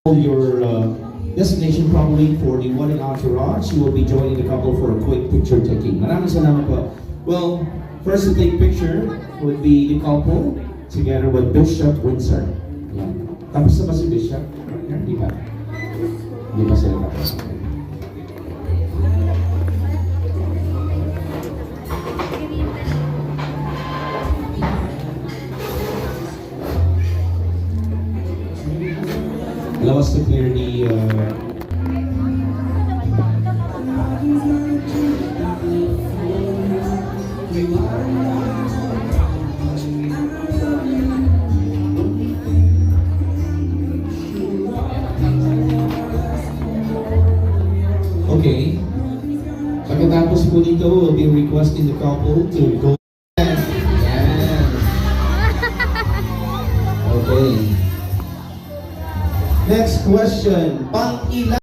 Your destination probably for the one in Entourage. You will be joining the couple for a quick picture taking. Maraming salamat po. Well, first to take picture would be the couple together with Bishop Windsor. Yan. Tapos na ba si Bishop? Hindi pa. Hindi pa sila tapos. Allow us to clear the okay. Pagkatapos po dito, we'll be requesting the couple to go. Yan. Okay. Next question. Pang ilan?